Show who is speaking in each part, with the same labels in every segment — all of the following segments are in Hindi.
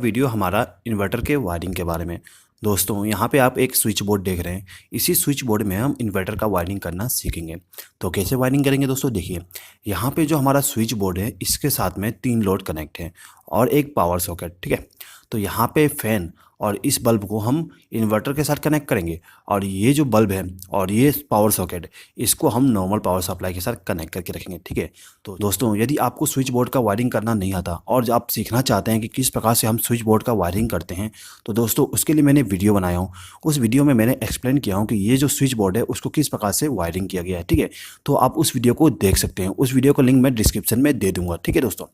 Speaker 1: वीडियो हमारा इन्वर्टर के वायरिंग के बारे में। दोस्तों यहाँ पे आप एक स्विच बोर्ड देख रहे हैं। इसी स्विच बोर्ड में हम इन्वर्टर का वायरिंग करना सीखेंगे। तो कैसे वायरिंग करेंगे दोस्तों, देखिए यहाँ पे जो हमारा स्विच बोर्ड है इसके साथ में 3 लोड कनेक्ट है और एक पावर सॉकेट, ठीक है। तो यहाँ पे फैन और इस बल्ब को हम इन्वर्टर के साथ कनेक्ट करेंगे और ये जो बल्ब है और ये पावर सॉकेट इसको हम नॉर्मल पावर सप्लाई के साथ कनेक्ट करके रखेंगे, ठीक है। तो दोस्तों यदि आपको स्विच बोर्ड का वायरिंग करना नहीं आता और आप सीखना चाहते हैं कि किस प्रकार से हम स्विच बोर्ड का वायरिंग करते हैं, तो दोस्तों उसके लिए मैंने वीडियो बनाया हूँ। उस वीडियो में मैंने एक्सप्लेन किया हूँ कि ये जो स्विच बोर्ड है उसको किस प्रकार से वायरिंग किया गया है, ठीक है। तो आप उस वीडियो को देख सकते हैं। उस वीडियो का लिंक मैं डिस्क्रिप्शन में दे दूंगा, ठीक है दोस्तों।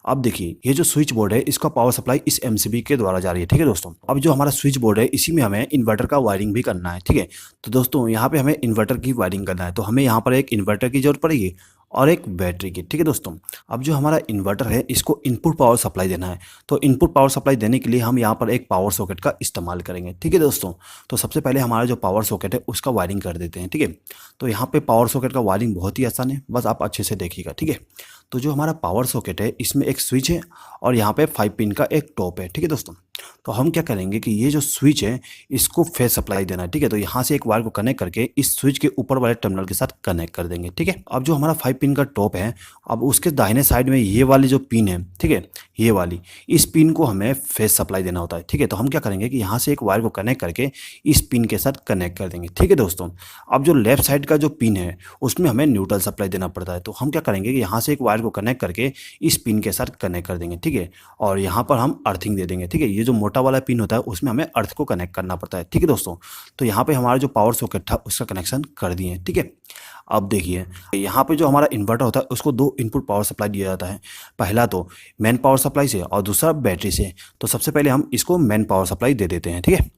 Speaker 1: अब देखिए ये जो स्विच बोर्ड है इसका पावर सप्लाई इस एमसीबी के द्वारा जा रही है, ठीक है दोस्तों। अब जो हमारा स्विच बोर्ड है इसी में हमें इन्वर्टर का वायरिंग भी करना है, ठीक है। तो दोस्तों यहाँ पे हमें इन्वर्टर की वायरिंग करना है, तो हमें यहाँ पर एक इन्वर्टर की जरूरत पड़ेगी और एक बैटरी की, ठीक है दोस्तों। अब जो हमारा इन्वर्टर है इसको इनपुट पावर सप्लाई देना है, तो इनपुट पावर सप्लाई देने के लिए हम यहाँ पर एक पावर सॉकेट का इस्तेमाल करेंगे, ठीक है दोस्तों। तो सबसे पहले हमारा जो पावर सॉकेट है उसका वायरिंग कर देते हैं, ठीक है। तो यहाँ पे पावर सॉकेट का वायरिंग बहुत ही आसान है, बस आप अच्छे से देखिएगा, ठीक है। तो जो हमारा पावर सॉकेट है इसमें एक स्विच है और यहाँ पे 5 पिन का एक टॉप है, ठीक है दोस्तों। तो हम क्या करेंगे कि ये जो स्विच है इसको फेस सप्लाई देना है, ठीक है। तो यहाँ से एक वायर को कनेक्ट करके इस स्विच के ऊपर वाले टर्मिनल के साथ कनेक्ट कर देंगे, ठीक है। अब जो हमारा 5 पिन का टॉप है, अब उसके दाहिने साइड में ये वाली जो पिन है, ठीक है, ये वाली इस पिन को हमें फेस सप्लाई देना होता है, ठीक है। तो हम क्या करेंगे कि यहाँ से एक वायर को कनेक्ट करके इस पिन के साथ कनेक्ट कर देंगे, ठीक है दोस्तों। अब जो लेफ्ट साइड का जो पिन है उसमें हमें न्यूट्रल सप्लाई देना पड़ता है, तो हम क्या करेंगे कि यहाँ से एक वायर को कनेक्ट करके इस पिन के साथ कनेक्ट कर देंगे, ठीक है। और यहाँ पर हम अर्थिंग दे देंगे, ठीक है। ये जो मोटा वाला पिन होता है उसमें हमें अर्थ को कनेक्ट करना पड़ता है, ठीक है दोस्तों। तो यहाँ पे हमारा जो पावर सॉकेट था उसका कनेक्शन कर दिए, ठीक है। अब देखिए यहाँ पे जो हमारा इन्वर्टर होता है उसको 2 इनपुट पावर सप्लाई दिया जाता है। पहला तो मेन पावर सप्लाई से और दूसरा बैटरी से। तो सबसे पहले हम इसको मेन पावर सप्लाई दे देते हैं, ठीक है।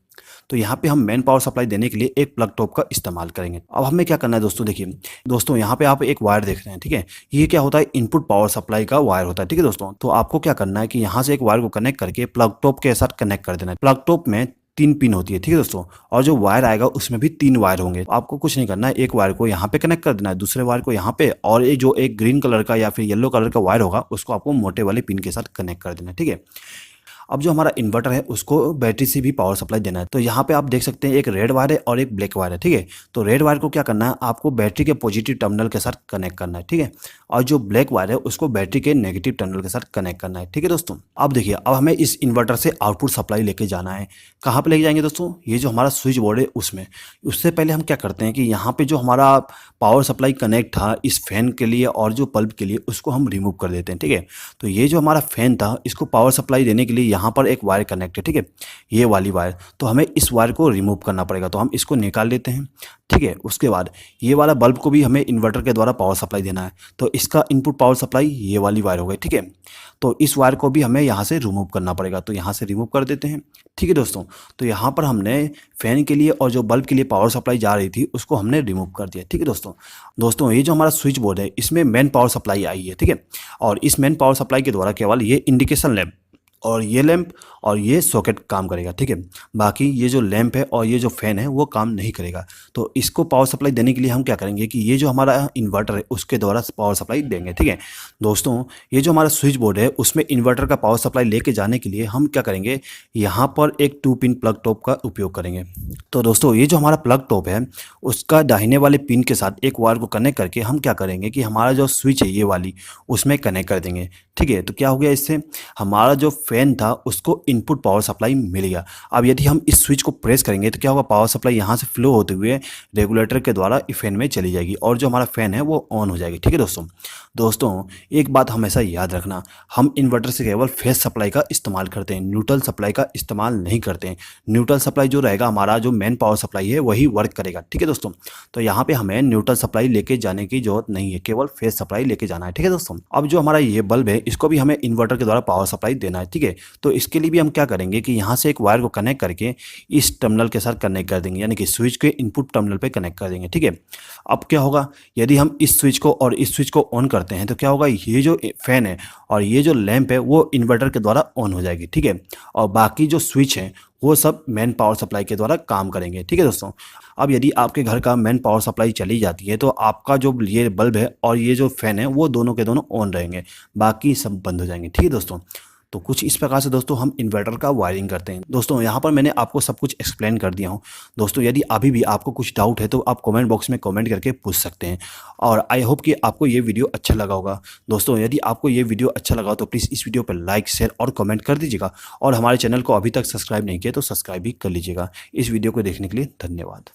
Speaker 1: तो यहाँ पे हम मेन पावर सप्लाई देने के लिए एक प्लग टॉप का इस्तेमाल करेंगे। अब हमें क्या करना है दोस्तों, देखिए दोस्तों यहाँ पे आप एक वायर देख रहे हैं, ठीक है। ये क्या होता है, इनपुट पावर सप्लाई का वायर होता है, ठीक है दोस्तों। तो आपको क्या करना है कि यहाँ से एक वायर को कनेक्ट करके प्लग टॉप के साथ कनेक्ट कर देना है। प्लग टॉप में 3 पिन होती है, ठीक है दोस्तों। और जो वायर आएगा उसमें भी 3 वायर होंगे। आपको कुछ नहीं करना है, एक वायर को यहाँ पे कनेक्ट कर देना है, दूसरे वायर को यहाँ पे, और ये जो एक ग्रीन कलर का या फिर येलो कलर का वायर होगा उसको आपको मोटे वाले पिन के साथ कनेक्ट कर देना है, ठीक है। अब जो हमारा इन्वर्टर है उसको बैटरी से भी पावर सप्लाई देना है। तो यहाँ पे आप देख सकते हैं एक रेड वायर है और एक ब्लैक वायर है, ठीक है। तो रेड वायर को क्या करना है, आपको बैटरी के पॉजिटिव टर्मिनल के साथ कनेक्ट करना है, ठीक है। और जो ब्लैक वायर है उसको बैटरी के नेगेटिव टर्मिनल के साथ कनेक्ट करना है, ठीक है दोस्तों। अब देखिए अब हमें इस इन्वर्टर से आउटपुट सप्लाई लेके जाना है। कहाँ पे लेके जाएंगे दोस्तों, ये जो हमारा स्विच बोर्ड है उसमें। उससे पहले हम क्या करते हैं कि यहाँ पे जो हमारा पावर सप्लाई कनेक्ट था इस फैन के लिए और जो बल्ब के लिए उसको हम रिमूव कर देते हैं, ठीक है। तो ये जो हमारा फैन था इसको पावर सप्लाई देने के लिए यहाँ पर एक वायर कनेक्ट है, ठीक है, ये वाली वायर। तो हमें इस वायर को रिमूव करना पड़ेगा, तो हम इसको निकाल लेते हैं, ठीक है। उसके बाद ये वाला बल्ब को भी हमें इन्वर्टर के द्वारा पावर सप्लाई देना है, तो इसका इनपुट पावर सप्लाई ये वाली वायर हो गई, ठीक है। तो इस वायर को भी हमें यहाँ से रिमूव करना पड़ेगा, तो यहाँ से रिमूव कर देते हैं, ठीक है दोस्तों। तो यहाँ पर हमने फैन के लिए और जो बल्ब के लिए पावर सप्लाई जा रही थी उसको हमने रिमूव कर दिया, ठीक है दोस्तों ये जो हमारा स्विच बोर्ड है इसमें मेन पावर सप्लाई आई है, ठीक है। और इस मेन पावर सप्लाई के द्वारा केवल ये इंडिकेशन लैंप और ये लैंप और ये सॉकेट काम करेगा, ठीक है। बाकी ये जो लैंप है और ये जो फैन है वो काम नहीं करेगा। तो इसको पावर सप्लाई देने के लिए हम क्या करेंगे कि ये जो हमारा इन्वर्टर है उसके द्वारा पावर सप्लाई देंगे, ठीक है दोस्तों। ये जो हमारा स्विच बोर्ड है उसमें इन्वर्टर का पावर सप्लाई लेके जाने के लिए हम क्या करेंगे, यहाँ पर एक 2 पिन प्लग टॉप का उपयोग करेंगे। तो दोस्तों ये जो हमारा प्लग टॉप है उसका दाहिने वाले पिन के साथ एक वायर को कनेक्ट करके हम क्या करेंगे कि हमारा जो स्विच है ये वाली उसमें कनेक्ट कर देंगे, ठीक है। तो क्या हो गया, इससे हमारा जो फैन था उसको इनपुट पावर सप्लाई मिल गया। अब यदि हम इस स्विच को प्रेस करेंगे तो क्या होगा, पावर सप्लाई यहाँ से फ्लो होते हुए रेगुलेटर के द्वारा फैन में चली जाएगी और जो हमारा फैन है वो ऑन हो जाएगी, ठीक है दोस्तों एक बात हमेशा याद रखना, हम इन्वर्टर से केवल फेस सप्लाई का इस्तेमाल करते हैं, न्यूट्रल सप्लाई का इस्तेमाल नहीं करते हैं। न्यूट्रल सप्लाई जो रहेगा हमारा जो मेन पावर सप्लाई है वही वर्क करेगा, ठीक है दोस्तों। तो यहाँ पे हमें न्यूट्रल सप्लाई लेके जाने की जरूरत नहीं है, केवल फेस सप्लाई लेके जाना है, ठीक है दोस्तों। अब जो हमारा ये बल्ब है इसको भी हमें इन्वर्टर के द्वारा पावर सप्लाई देना है, ठीक है। तो इसके लिए भी हम क्या करेंगे कि यहाँ से एक वायर को कनेक्ट करके इस टर्मिनल के साथ कनेक्ट कर देंगे, यानी कि स्विच के इनपुट टर्मिनल पे कनेक्ट कर देंगे, ठीक है। अब क्या होगा, यदि हम इस स्विच को और इस स्विच को ऑन करते हैं तो क्या होगा, ये जो फैन है और ये जो लैंप है वो इन्वर्टर के द्वारा ऑन हो जाएगी, ठीक है। और बाकी जो स्विच है वो सब मेन पावर सप्लाई के द्वारा काम करेंगे, ठीक है दोस्तों। अब यदि आपके घर का मेन पावर सप्लाई चली जाती है तो आपका जो ये बल्ब है और ये जो फैन है वो दोनों के दोनों ऑन रहेंगे, बाकी सब बंद हो जाएंगे, ठीक है दोस्तों। तो कुछ इस प्रकार से दोस्तों हम इन्वर्टर का वायरिंग करते हैं। दोस्तों यहाँ पर मैंने आपको सब कुछ एक्सप्लेन कर दिया हूँ। दोस्तों यदि अभी भी आपको कुछ डाउट है तो आप कमेंट बॉक्स में कमेंट करके पूछ सकते हैं, और आई होप कि आपको ये वीडियो अच्छा लगा होगा। दोस्तों यदि आपको ये वीडियो अच्छा लगा तो प्लीज़ इस वीडियो पर लाइक, शेयर और कमेंट कर दीजिएगा, और हमारे चैनल को अभी तक सब्सक्राइब नहीं किया तो सब्सक्राइब भी कर लीजिएगा। इस वीडियो को देखने के लिए धन्यवाद।